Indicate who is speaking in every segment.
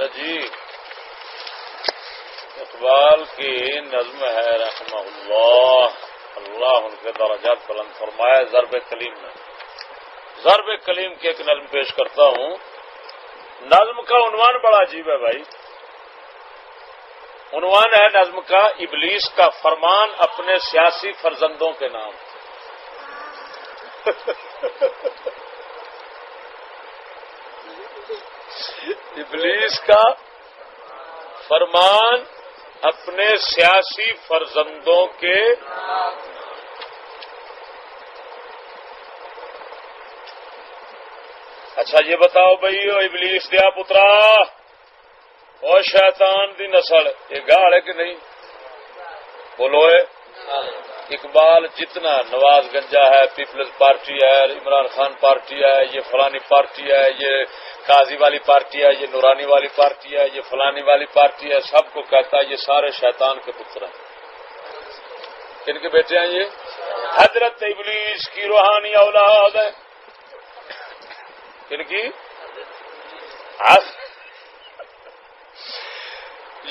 Speaker 1: جی اقبال کی نظم ہے رحمہ اللہ، اللہ ان کے درجات بلند فرمائے. ضرب کلیم میں ضرب کلیم کی ایک نظم پیش کرتا ہوں. نظم کا عنوان بڑا عجیب ہے بھائی. عنوان ہے نظم کا ابلیس کا فرمان اپنے سیاسی فرزندوں کے نام. ابلیس کا فرمان اپنے سیاسی فرزندوں کے اچھا یہ بتاؤ بھائی ابلیس دیا پترا اور شیطان دی نسل یہ گاڑ ہے کہ نہیں؟ بولو اقبال جتنا نواز گنجا ہے، پیپلز پارٹی ہے، عمران خان پارٹی ہے، یہ فلانی پارٹی ہے، یہ قاضی والی پارٹی ہے، یہ نورانی والی پارٹی ہے، یہ فلانی والی پارٹی ہے، سب کو کہتا ہے یہ سارے شیطان کے پتر ہیں. کن کے بیٹے ہیں یہ؟ حضرت ابلیس کی روحانی اولاد ہے. کن کی؟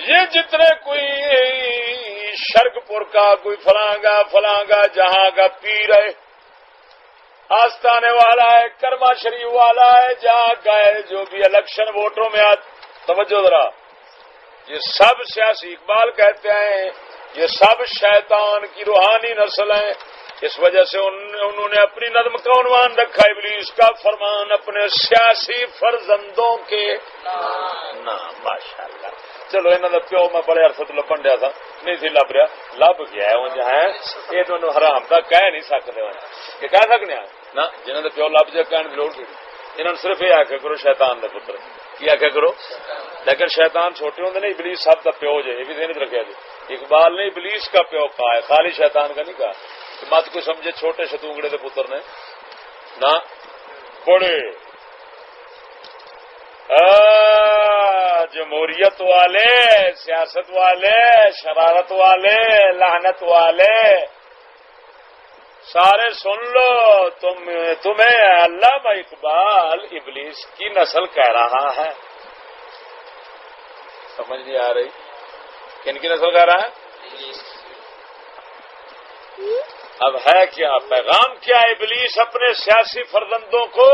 Speaker 1: یہ جتنے کوئی شرک پور کا کوئی فلاں جہاں کا پیر ہے، آستانے والا ہے، کرما شریف والا ہے، جہاں کا ہے جو بھی الیکشن ووٹوں میں توجہ ذرا، یہ سب سیاسی اقبال کہتے ہیں یہ سب شیطان کی روحانی نسل ہیں. اس وجہ سے انہوں نے اپنی نظم کا عنوان رکھا ابلیس کا فرمان اپنے سیاسی فرزندوں کے نام. ماشاء اللہ. چلو انہوں نے پیو میں بڑے عرصے تو لبن دیا تھا نہیں سی لب رہا، لب گیا ہے یہ تو حرام کا کہہ نہیں سکتے یہ کہہ سکنے نہ جنہوں نے پیو لب جائے کہنے کی لوڑ نہیں. انہوں نے صرف یہ آخیا کرو شیطان دے پتر کی آخیا کرو، لیکن شیطان چھوٹے ہوتے نہیں، ابلیس سب کا پیو جائے یہ بھی دین رکھا جی. اقبال نے ابلیس کا پیو کہا ہے، خالی شیطان کا نہیں کہا. مت کو سمجھے چھوٹے شتونگڑے دے پتر نے نہ بڑے جمہوریت والے، سیاست والے، شرارت والے، لعنت والے سارے سن لو. تمہیں علامہ اقبال ابلیس کی نسل کہہ رہا ہے. سمجھ نہیں آ رہی؟ کن کی نسل کہہ رہا ہے؟ اب ہے کیا پیغام؟ کیا ابلیس اپنے سیاسی فرزندوں کو،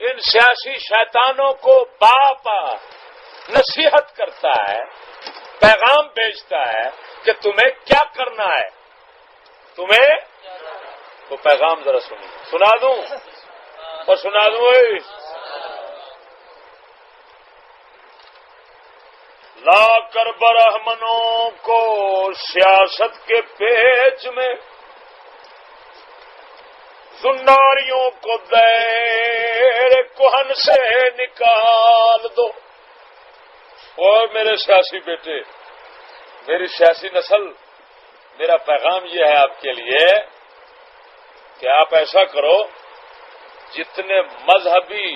Speaker 1: ان سیاسی شیطانوں کو باپا نصیحت کرتا ہے، پیغام بھیجتا ہے کہ تمہیں کیا کرنا ہے. تمہیں وہ پیغام ذرا سنا دوں اور سنا دوں. لا کر برہمنوں کو سیاست کے پیچ میں، زناریوں کو دیر کہن سے نکال دو. اور میرے سیاسی بیٹے، میری سیاسی نسل، میرا پیغام یہ ہے آپ کے لیے کہ آپ ایسا کرو، جتنے مذہبی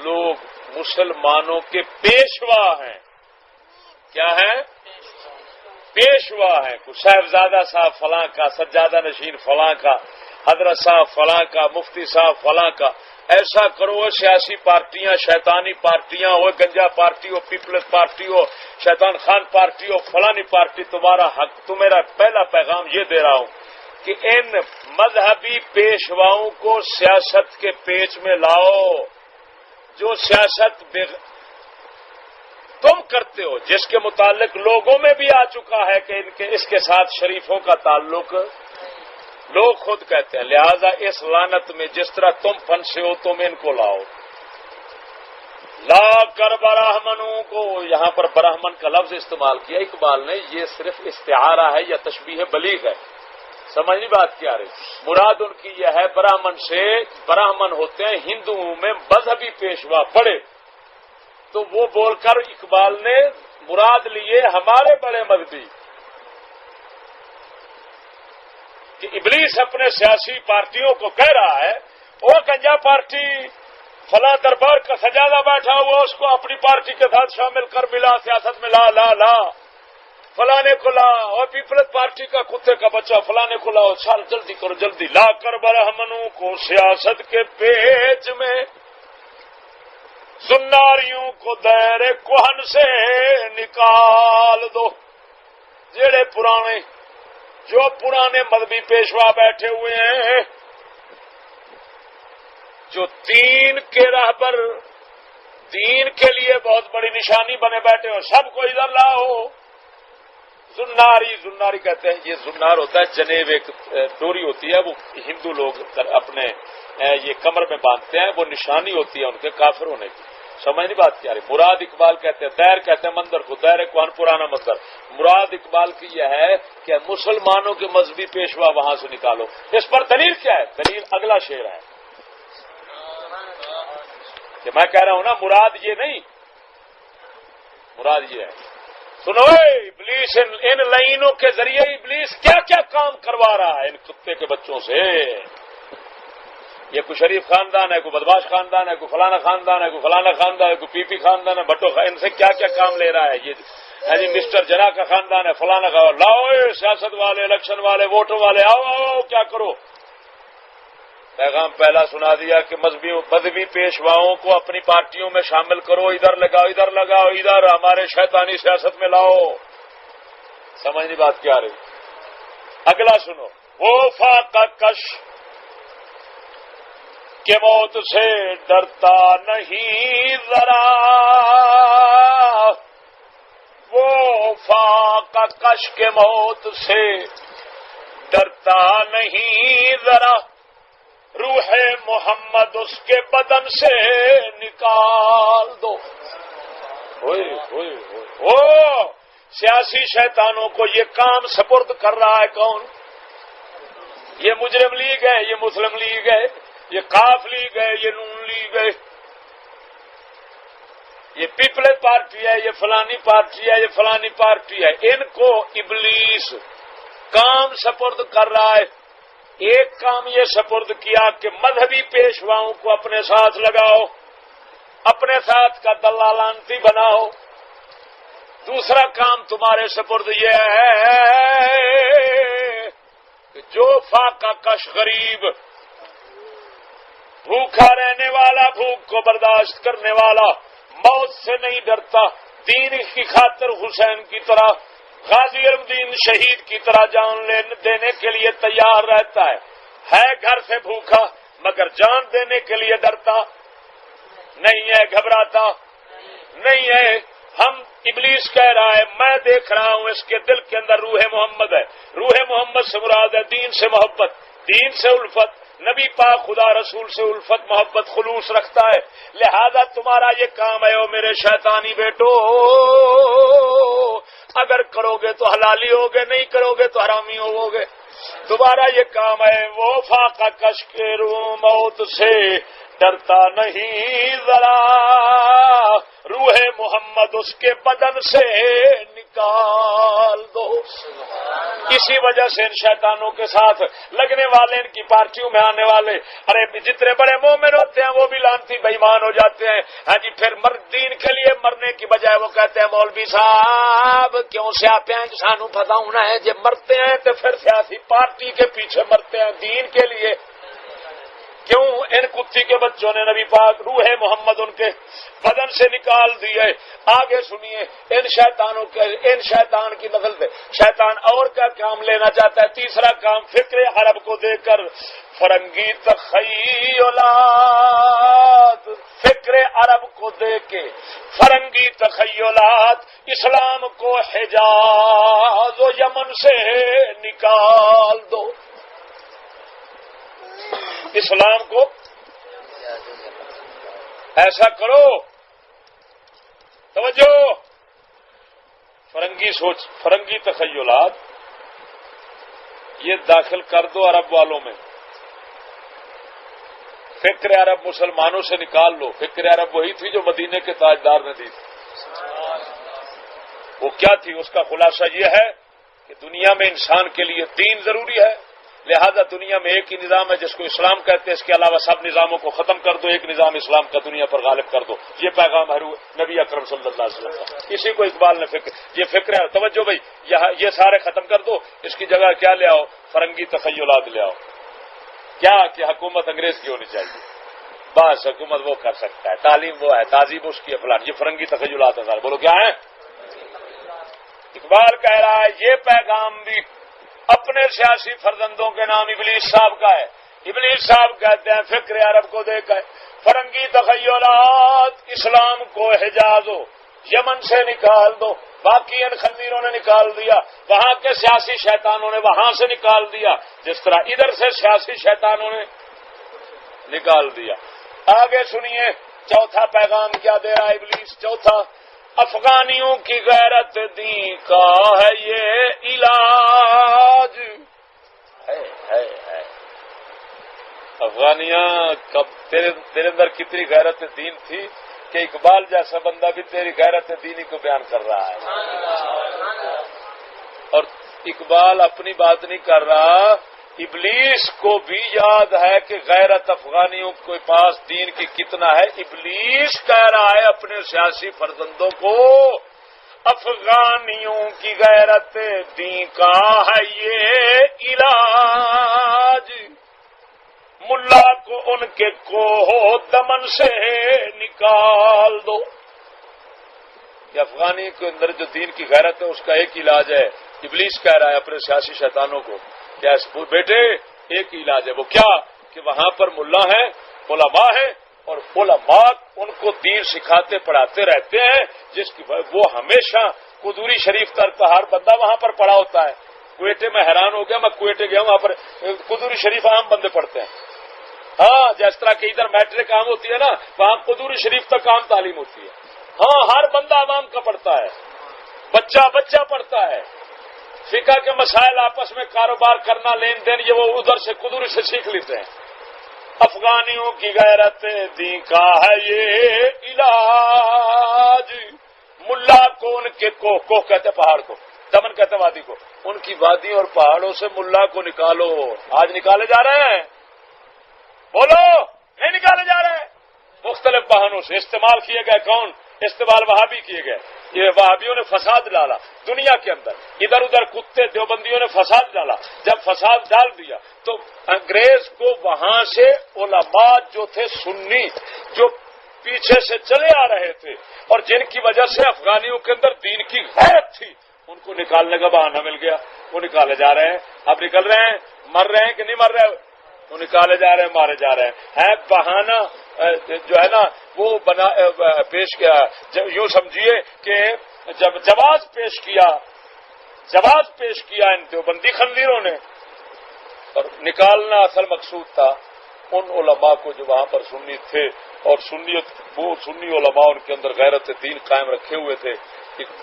Speaker 1: لوگ مسلمانوں کے پیشوا ہیں، کیا ہیں؟ پیشوا ہیں. کوئی صاحبزادہ صاحب فلاں کا، سجادہ نشین فلاں کا، حضرت صاحب فلاں کا، مفتی صاحب فلاں کا. ایسا کرو سیاسی پارٹیاں، شیطانی پارٹیاں ہو، گنجا پارٹی ہو، پیپلز پارٹی ہو، شیطان خان پارٹی ہو، فلانی پارٹی، تمہارا حق. تمہارا پہلا پیغام یہ دے رہا ہوں کہ ان مذہبی پیشواؤں کو سیاست کے پیچ میں لاؤ. جو سیاست تم کرتے ہو، جس کے متعلق لوگوں میں بھی آ چکا ہے کہ اس کے ساتھ شریفوں کا تعلق، لوگ خود کہتے ہیں. لہذا اس لعنت میں جس طرح تم پھنسے ہو تم ان کو لاؤ. لا کر براہمنوں کو، یہاں پر براہمن کا لفظ استعمال کیا اقبال نے، یہ صرف استعارہ ہے یا تشبیہ بلیغ ہے. سمجھ نہیں بات کیا رہی؟ مراد ان کی یہ ہے براہمن سے، براہمن ہوتے ہیں ہندوؤں میں مذہبی پیشوا بڑے. تو وہ بول کر اقبال نے مراد لیے ہمارے بڑے مذہبی، کہ ابلیس اپنے سیاسی پارٹیوں کو کہہ رہا ہے وہ گنجا پارٹی فلاں دربار کا سجادہ بیٹھا ہوا اس کو اپنی پارٹی کے ساتھ شامل کر ملا، سیاست میں لا لا لا، فلانے کو لا، اور پیپلز پارٹی کا کتے کا بچہ فلانے کو لاؤ، سال جلدی کرو جلدی. لا کر برہمنوں کو سیاست کے پیچ میں، زناریوں کو دیر کوہن سے نکال دو. جو پرانے مذہبی پیشوا بیٹھے ہوئے ہیں، جو دین کے راہبر، دین کے لیے بہت بڑی نشانی بنے بیٹھے ہو، سب کو ادھر لاؤ. زناری کہتے ہیں، یہ زنار ہوتا ہے جنیب، ایک ڈوری ہوتی ہے، وہ ہندو لوگ اپنے یہ کمر میں باندھتے ہیں، وہ نشانی ہوتی ہے ان کے کافر ہونے کی. سمجھ نہیں بات کیا رہی. مراد اقبال کہتے ہیں، دیر کہتے ہیں مندر کو، دیر کوہن پرانا مندر. مراد اقبال کی یہ ہے کہ مسلمانوں کے مذہبی پیشوا وہاں سے نکالو. اس پر دلیل کیا ہے؟ دلیل اگلا شعر ہے کہ میں کہہ رہا ہوں نا، مراد یہ نہیں، مراد یہ ہے. سنو ابلیس ان لائنوں کے ذریعے ابلیس کیا کیا کام کروا رہا ہے ان کتے کے بچوں سے. یہ کوئی شریف خاندان ہے، کوئی بدماش خاندان ہے، کوئی فلانا خاندان ہے، کوئی فلانا خاندان ہے، کوئی پی پی خاندان ہے، بھٹو ان سے کیا کیا کام لے رہا ہے. یہ جی مسٹر جنا کا خاندان ہے، فلانا کا. لاؤ سیاست والے، الیکشن والے، ووٹوں والے، آؤ کیا کرو. پیغام پہلا سنا دیا کہ مذہبی پیشواؤں کو اپنی پارٹیوں میں شامل کرو، ادھر لگاؤ، ادھر لگاؤ، ادھر ہمارے شیطانی سیاست میں لاؤ. سمجھ نہیں بات کیا رہی. اگلا سنو، وہ فاقہ کش کہ موت سے ڈرتا نہیں ذرا، وہ فاقہ کش کے موت سے ڈرتا نہیں ذرا، روح محمد اس کے بدن سے نکال دو. وہ سیاسی شیطانوں کو یہ کام سپرد کر رہا ہے کون؟ یہ مجرم لیگ ہے، یہ مسلم لیگ ہے، یہ کاف لیگ ہے، یہ نون لیگ ہے، یہ پیپلز پارٹی ہے، یہ فلانی پارٹی ہے، یہ فلانی پارٹی ہے. ان کو ابلیس کام سپرد کر رہا ہے. ایک کام یہ سپرد کیا کہ مذہبی پیشواؤں کو اپنے ساتھ لگاؤ، اپنے ساتھ کا دلالانتی بناؤ. دوسرا کام تمہارے سپرد یہ ہے کہ جو فاقہ کش غریب، بھوکا رہنے والا، بھوک کو برداشت کرنے والا، موت سے نہیں ڈرتا، دین کی خاطر حسین کی طرح، غازی الدین شہید کی طرح جان دینے کے لیے تیار رہتا ہے گھر سے بھوکا مگر جان دینے کے لیے ڈرتا نہیں ہے، گھبراتا نہیں ہے. ہم ابلیس کہہ رہا ہے، میں دیکھ رہا ہوں اس کے دل کے اندر روح محمد ہے. روح محمد سے مراد ہے دین سے محبت، دین سے الفت، نبی پاک خدا رسول سے الفت محبت خلوص رکھتا ہے. لہذا تمہارا یہ کام ہے، او میرے شیطانی بیٹو، اگر کرو گے تو حلالی ہوگے، نہیں کرو گے تو حرامی ہوگے. تمہارا یہ کام ہے. وہ فاقہ کش کے روح موت سے ڈرتا نہیں ذرا، روح محمد اس کے بدن سے نکال دو. اسی وجہ سے ان شیطانوں کے ساتھ لگنے والے، ان کی پارٹیوں میں آنے والے، ارے جتنے بڑے مومن ہوتے ہیں وہ بھی لانتی بے ایمان ہو جاتے ہیں. ہاں جی، پھر دین کے لیے مرنے کی بجائے وہ کہتے ہیں مولوی صاحب کیوں سیاپے ہیں، سانو پتا ہونا ہے جب مرتے ہیں تو پھر سیاسی پارٹی کے پیچھے مرتے ہیں، دین کے لیے کیوں؟ ان کتی کے بچوں نے نبی پاک روح محمد ان کے بدن سے نکال دی ہے. آگے سنیے، ان شیطان کی نسل سے شیطان اور کیا کام لینا چاہتا ہے. تیسرا کام، فکر عرب کو دے کر فرنگی تخیلات، فکر عرب کو دے کے فرنگی تخیلات، اسلام کو حجاز و یمن سے نکال دو. اسلام کو ایسا کرو، توجہ، فرنگی سوچ، فرنگی تخیلات یہ داخل کر دو عرب والوں میں. فکر عرب مسلمانوں سے نکال لو. فکر عرب وہی تھی جو مدینے کے تاجدار نے دی تھی. وہ کیا تھی؟ اس کا خلاصہ یہ ہے کہ دنیا میں انسان کے لیے دین ضروری ہے، لہذا دنیا میں ایک ہی نظام ہے جس کو اسلام کہتے ہیں، اس کے علاوہ سب نظاموں کو ختم کر دو، ایک نظام اسلام کا دنیا پر غالب کر دو. یہ پیغام ہے نبی اکرم صلی اللہ علیہ وسلم کا. اسی کو اقبال نے یہ فکر ہے. توجہ بھائی، یہ سارے ختم کر دو، اس کی جگہ کیا لے آؤ؟ فرنگی تخیلات لے آؤ. کیا کہ حکومت انگریز کی ہونی چاہیے. بس حکومت وہ کر سکتا ہے، تعلیم وہ ہے، تہذیب اس کی فلان، یہ فرنگی تخیلات ہیں سارے. بولو کیا ہے؟ اقبال کہہ رہا ہے یہ پیغام بھی اپنے سیاسی فرزندوں کے نام ابلیس صاحب کا ہے. ابلیس صاحب کہتے ہیں فکر عرب کو دیکھ کر فرنگی تخیلات اسلام کو حجاز و یمن سے نکال دو. باقی ان خنزیروں نے نکال دیا، وہاں کے سیاسی شیطانوں نے وہاں سے نکال دیا، جس طرح ادھر سے سیاسی شیطانوں نے نکال دیا. آگے سنیے چوتھا پیغام کیا دے رہا ہے ابلیس. چوتھا، افغانیوں کی غیرت دین کا ہے یہ علاج. افغانیاں کب تیرے اندر کتنی غیرت دین تھی کہ اقبال جیسا بندہ بھی تیری غیرت دینی کو بیان کر رہا ہے. اور اقبال اپنی بات نہیں کر رہا، ابلیس کو بھی یاد ہے کہ غیرت افغانیوں کے پاس دین کی کتنا ہے. ابلیس کہہ رہا ہے اپنے سیاسی فرزندوں کو افغانیوں کی غیرت دین کا ہے یہ علاج، ملا کو ان کے کوہ دمن سے نکال دو. یہ افغانی کے اندر جو دین کی غیرت ہے اس کا ایک علاج ہے. ابلیس کہہ رہا ہے اپنے سیاسی شیطانوں کو کیا بیٹے ایک علاج ہے. وہ کیا کہ وہاں پر ملا ہیں، علماء ہیں، اور علماء ان کو دین سکھاتے پڑھاتے رہتے ہیں، جس کی وہ ہمیشہ قدوری شریف تک کا ہر بندہ وہاں پر پڑھا ہوتا ہے. کوئٹے میں حیران ہو گیا، میں کوئٹے گیا وہاں پر قدوری شریف عام بندے پڑھتے ہیں. ہاں جس طرح کہ ادھر میٹرک عام ہوتی ہے نا، وہاں قدوری شریف تک عام تعلیم ہوتی ہے. ہاں ہر بندہ عوام کا پڑھتا ہے، بچہ پڑھتا ہے. فقہ کے مسائل آپس میں کاروبار کرنا، لین دین، یہ وہ ادھر سے قدوری سے سیکھ لیتے ہیں. افغانیوں کی غیرت دین کا ہے یہ علاج، ملا کو ان کے کوہ کہتے پہاڑ کو، دمن کہتے وادی کو، ان کی وادی اور پہاڑوں سے ملا کو نکالو. آج نکالے جا رہے ہیں، بولو نہیں نکالے جا رہے ہیں. مختلف بہانوں سے استعمال کیے گئے. کون استعمال؟ وہابی کیے گئے. یہ وہابیوں نے فساد ڈالا دنیا کے اندر، ادھر ادھر کتے دیوبندیوں نے فساد ڈالا. جب فساد ڈال دیا تو انگریز کو وہاں سے علماء جو تھے سنی، جو پیچھے سے چلے آ رہے تھے اور جن کی وجہ سے افغانیوں کے اندر دین کی غیرت تھی، ان کو نکالنے کا بہانہ مل گیا. وہ نکالے جا رہے ہیں. اب نکل رہے ہیں، مر رہے ہیں کہ نہیں مر رہے؟ وہ نکالے جا رہے ہیں، مارے جا رہے ہیں. بہانہ جو ہے نا وہ بنا پیش کیا. یوں سمجھیے کہ جب جواز پیش کیا ان دیوبندی خنزیروں نے، اور نکالنا اصل مقصود تھا ان علماء کو جو وہاں پر سنی تھے، اور وہ سنی علماء ان کے اندر غیرت دین قائم رکھے ہوئے تھے.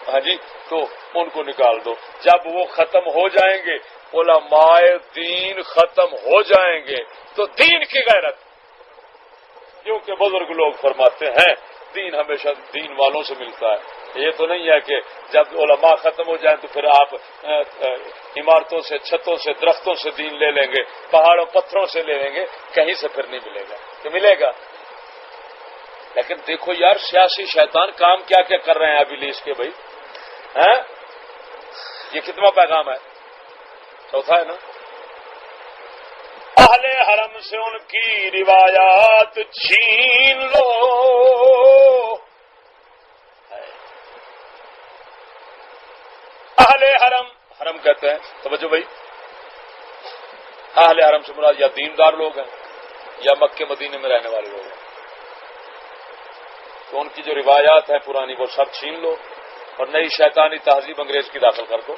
Speaker 1: ہاں جی، تو ان کو نکال دو. جب وہ ختم ہو جائیں گے، علماء دین ختم ہو جائیں گے، تو دین کی غیرت، کیونکہ بزرگ لوگ فرماتے ہیں دین ہمیشہ دین والوں سے ملتا ہے. یہ تو نہیں ہے کہ جب علماء ختم ہو جائیں تو پھر آپ عمارتوں سے، چھتوں سے، درختوں سے دین لے لیں گے، پہاڑوں پتھروں سے لے لیں گے، کہیں سے پھر نہیں ملے گا. کہ ملے گا. لیکن دیکھو یار سیاسی شیطان کام کیا کیا کر رہے ہیں ابلیس کے بھائی. یہ کتنا پیغام ہے؟ چوتھا ہے نا. اہل حرم سے ان کی روایات چھین لو. اہل حرم کہتے ہیں، توجہ بھائی، اہل حرم سے مراد یا دیندار لوگ ہیں یا مکے مدینے میں رہنے والے لوگ ہیں. تو ان کی جو روایات ہیں پرانی وہ سب چھین لو اور نئی شیطانی تہذیب انگریز کی داخل کر دو،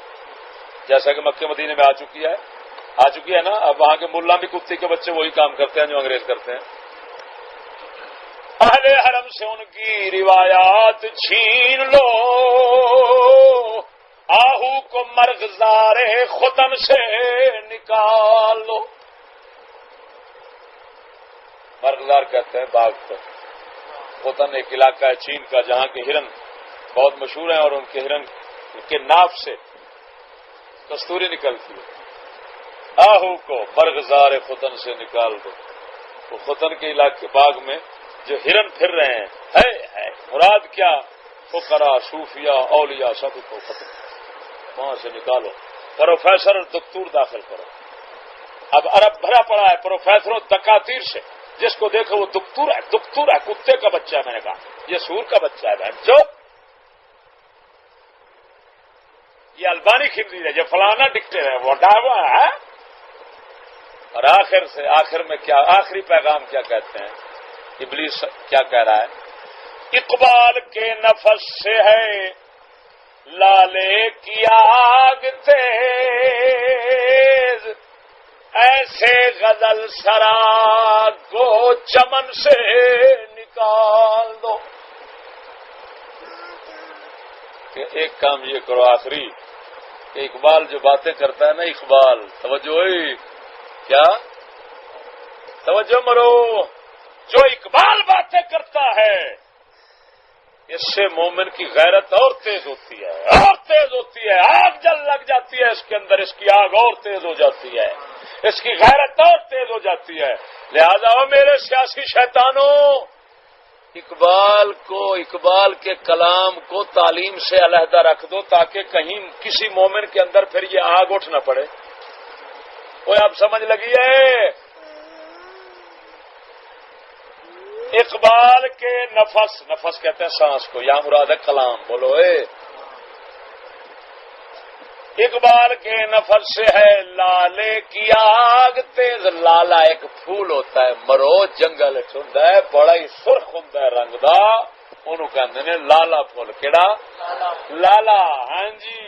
Speaker 1: جیسا کہ مکے مدینے میں آ چکی ہے نا. اب وہاں کے ملا بھی کتے کے بچے وہی کام کرتے ہیں جو انگریز کرتے ہیں. اہل حرم سے ان کی روایات چھین لو، آہو کو مرغزار ختن سے نکال لو. مرغزار کہتے ہیں باغ کو. ختن ایک علاقہ ہے چین کا جہاں کے ہرن بہت مشہور ہیں، اور ان کے ہرن کے ناف سے کستوری نکلتی ہے. آہو کو مرغزار ختن سے نکال دو. وہ ختن کے علاقے باغ میں جو ہرن پھر رہے ہیں ہے مراد کیا؟ فقراء، صوفیاء، اولیاء سب کو ختم وہاں سے نکالو. پروفیسر اور دکتور داخل کرو. اب عرب بھرا پڑا ہے پروفیسروں دکاتیر سے. جس کو دیکھو وہ دکتور ہے، کتے کا بچہ ہے. میں نے کہا یہ سور کا بچہ ہے. بہن چوپ، یہ البانی خنزیر ہے، یہ فلانا ڈکٹر ہے، وہ ڈاوا ہے. اور آخر میں کیا، آخری پیغام کیا کہتے ہیں ابلیس؟ کیا کہہ رہا ہے؟ اقبال کے نفس سے ہے لالے کی آگ تیز، ایسے غزل سرا کو چمن سے نکال دو. کہ ایک کام یہ کرو آخری، کہ اقبال جو باتیں کرتا ہے نا، اقبال توجہ ہوئی کیا؟ توجہ مرو، جو اقبال باتیں کرتا ہے اس سے مومن کی غیرت اور تیز ہوتی ہے، اور تیز ہوتی ہے. آگ جل لگ جاتی ہے اس کے اندر، اس کی آگ اور تیز ہو جاتی ہے، اس کی غیرت اور تیز ہو جاتی ہے. لہذا وہ میرے سیاسی شیطانوں، اقبال کے کلام کو تعلیم سے علیحدہ رکھ دو تاکہ کہیں کسی مومن کے اندر پھر یہ آگ اٹھ نہ پڑے. وہ اب سمجھ لگی ہے؟ اقبال کے نفس کہتے ہیں سانس کو، یا مراد ہے کلام. بولو اے. اقبال کے نفس سے ہے لالے کی آگ تیز. لالا ایک پھول ہوتا ہے، مرو جنگل چندا ہے، بڑا ہی سرخ ہوندا ہے رنگ دا، اونوں کہندے نے لالا پھول. کیڑا؟ لالا. ہاں جی.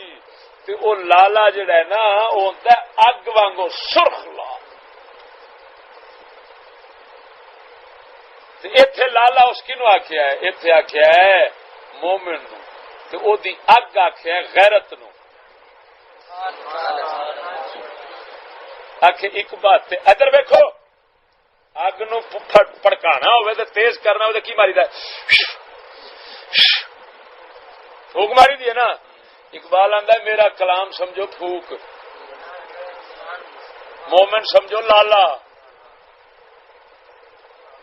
Speaker 1: تے او لالا جڑا ہے نا او ہوندا ہے اگ وانگو سرخ لال. ایتھے لالا اس کنو آکھیا ہے؟ ایتھے آکھیا ہے مومن نو، تے او دی اگ آکھیا ہے غیرت نو. آخ ایک بات ادھر ویکو، اگ نو پڑکانا ہوئے تے تیز کرنا ہوئے کی ماری دا پھوک ماری دی ہے نا. اقبال آندا ہے میرا کلام سمجھو پھوک، مومن سمجھو لالا.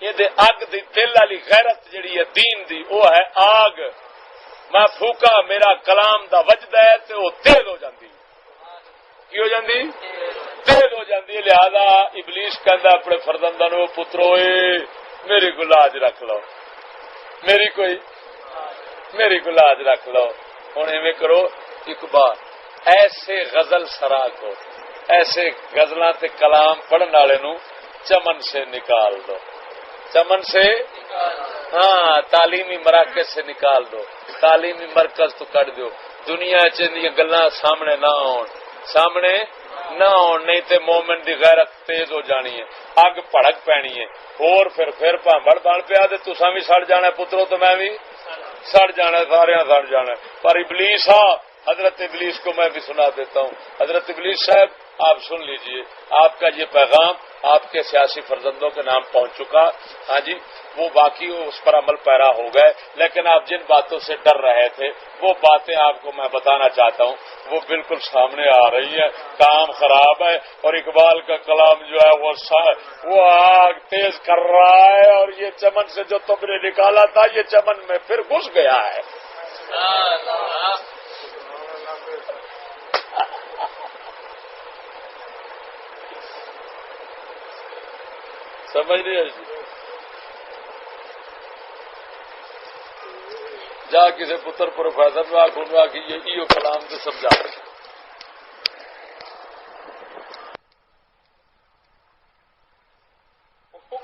Speaker 1: یہ اگ دی دل والی غیرت جڑی ہے دین دی، وہ ہے آگ. میں پھوکا، میرا کلام دا وجد ہے تے وہ تیز ہو جاندی. کی ہو جاندی؟ تیز ہو جاندی. لہذا ابلیس کہندا اپنے فرزنداں نو، پترو میری کو لاج رکھ لو، میری کو لاج رکھ لو. ہن ایویں کرو اقبال ایسے غزل سرا کو، ایسے غزلاں تے کلام پڑھن والے نو چمن سے نکال دو. چمن سے، ہاں، تعلیمی مراکز سے نکال دو، تعلیمی مرکز تو کٹ دو. دنیا چ گلاں سامنے نہ آن، نہیں تے مومن دی غیرت تیز ہو جانی ہے، اگ بھڑک پینی ہے. اور پھر بھانبڑ بن پیا تے تساں بھی سڑ جانا پترو، تو میں بھی سڑ جانا، سارے سڑ جانا. پر ابلیس حضرت ابلیس کو میں بھی سنا دیتا ہوں. حضرت ابلیس صاحب آپ سن لیجئے، آپ کا یہ پیغام آپ کے سیاسی فرزندوں کے نام پہنچ چکا. ہاں جی، وہ باقی اس پر عمل پیرا ہو گئے، لیکن آپ جن باتوں سے ڈر رہے تھے وہ باتیں آپ کو میں بتانا چاہتا ہوں، وہ بالکل سامنے آ رہی ہے. کام خراب ہے اور اقبال کا کلام جو ہے وہ آگ تیز کر رہا ہے، اور یہ چمن سے جو تم نے نکالا تھا یہ چمن میں پھر گھس گیا ہے. سمجھ نہیں آئی؟ جا کسی پتر پروفیسر میں آخوں کہ یہ کلام سے سمجھا.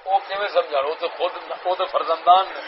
Speaker 1: وہ کیویں سمجھا؟ وہ تو خود وہ تو فرزندان نے